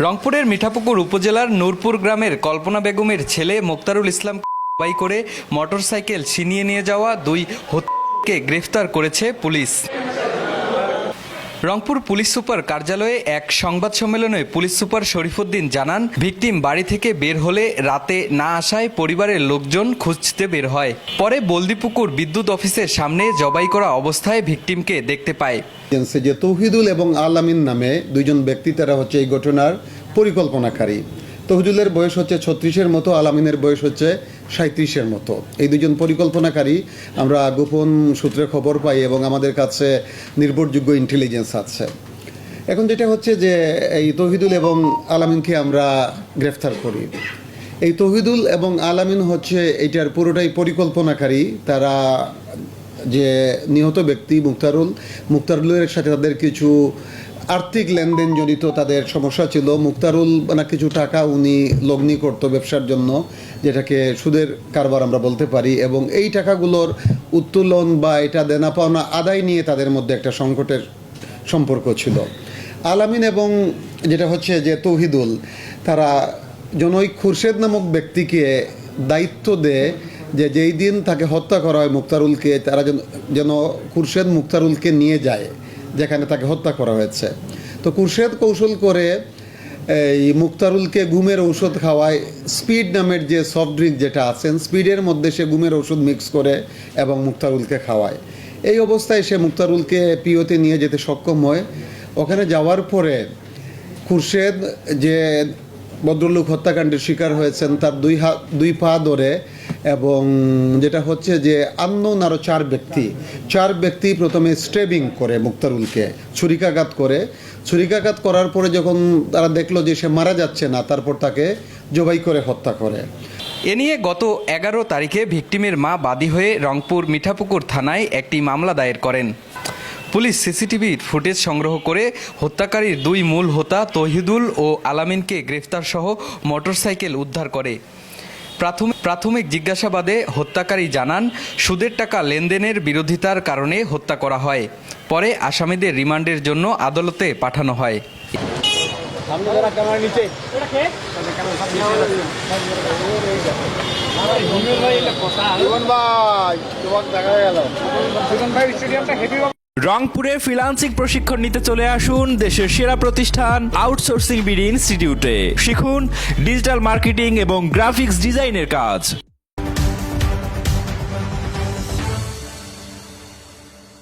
রংপুরের মিঠাপুকুর উপজেলার নূরপুর গ্রামের কল্পনা বেগমের ছেলে মোক্তারুল ইসলাম জবাই করে মোটরসাইকেল ছিনিয়ে নিয়ে যাওয়া দুই হত্যাকে গ্রেফতার করেছে পুলিশ। রংপুর পুলিশ সুপার কার্যালয়ে এক সংবাদ সম্মেলনে পুলিশ সুপার শরীফুদ্দিন জানান, ভিকটিম বাড়ি থেকে বের হলে রাতে না আসায় পরিবারের লোকজন খুঁজতে বের হয়। পরে বলদিপুকুর বিদ্যুৎ অফিসের সামনে জবাই করা অবস্থায় ভিকটিমকে দেখতে পায়। যে তৌহিদুল এবং আলামিন নামে দুইজন ব্যক্তি, তারা হচ্ছে এই ঘটনার পরিকল্পনাকারী। তৌহিদুলের বয়স হচ্ছে 36-এর মতো, আলামিনের বয়স হচ্ছে 37-এর মতো। এই দুজন পরিকল্পনাকারী আমরা গোপন সূত্রে খবর পাই এবং আমাদের কাছে নির্ভরযোগ্য ইন্টেলিজেন্স আছে। এখন যেটা হচ্ছে যে এই তৌহিদুল এবং আলামিনকে আমরা গ্রেফতার করি। এই তৌহিদুল এবং আলামিন হচ্ছে এইটার পুরোটাই পরিকল্পনাকারী। তারা যে নিহত ব্যক্তি মুক্তারুলের সাথে তাদের কিছু আর্থিক লেনদেন জড়িত, তাদের সমস্যা ছিল। মুক্তারুল না কিছু টাকা উনি লগ্নি করত ব্যবসার জন্য, যেটাকে সুদের কারবার আমরা বলতে পারি, এবং এই টাকাগুলোর উত্তোলন বা এটা দেনা পাওনা আদায় নিয়ে তাদের মধ্যে একটা সংকটের সম্পর্ক ছিল। আলামিন এবং যেটা হচ্ছে যে তৌহিদুল, তারা জনৈক খুরশেদ নামক ব্যক্তিকে দায়িত্ব দেয় যে যেই দিন তাকে হত্যা করা হয় মুক্তারুলকে, তারা যেন খুরশেদ মুক্তারুলকে নিয়ে যায় যেখানে তাকে হত্যা করা হয়েছে। তো খুরশেদ কৌশল করে এই মুক্তারুলকে ঘুমের ঔষধ খাওয়ায়। স্পিড নামের যে সফট ড্রিঙ্ক যেটা আছেন, স্পিডের মধ্যে সে ঘুমের ওষুধ মিক্স করে এবং মুক্তারুলকে খাওয়ায়। এই অবস্থায় সে মুক্তারুলকে পিওতে নিয়ে যেতে সক্ষম হয়। ওখানে যাওয়ার পরে খুরশেদ যে ভদ্রলোক হত্যাকাণ্ডের শিকার হয়েছেন, তার দুই পা ধরে, এবং যেটা হচ্ছে যে আননোন আরও চার ব্যক্তি প্রথমে স্টেবিং করে মুক্তারুলকে, ছুরিকাঘাত করার পরে যখন তারা দেখলো যে সে মারা যাচ্ছে না, তারপর তাকে জবাই করে হত্যা করে। এ নিয়ে গত 11 তারিখে ভিকটিমের মা বাদী হয়ে রংপুর মিঠাপুকুর থানায় একটি মামলা দায়ের করেন। পুলিশ সিসিটিভির ফুটেজ সংগ্রহ করে হত্যাকারীর দুই মূল হোতা তৌহিদুল ও আলামিনকে গ্রেফতার সহ মোটরসাইকেল উদ্ধার করে। প্রাথমিক জিজ্ঞাসাবাদে হত্যাকারী জানান, সুদের টাকা লেনদেনের বিরোধিতার কারণে হত্যা করা হয়। পরে আসামিদের রিমান্ডের জন্য আদালতে পাঠানো হয়। রংপুরে ফ্রিল্যান্সিং প্রশিক্ষণ নিতে চলে আসুন দেশের সেরা প্রতিষ্ঠান আউটসোর্সিং বিডি ইনস্টিটিউটে। শিখুন ডিজিটাল মার্কেটিং এবং গ্রাফিক্স ডিজাইনের কাজ।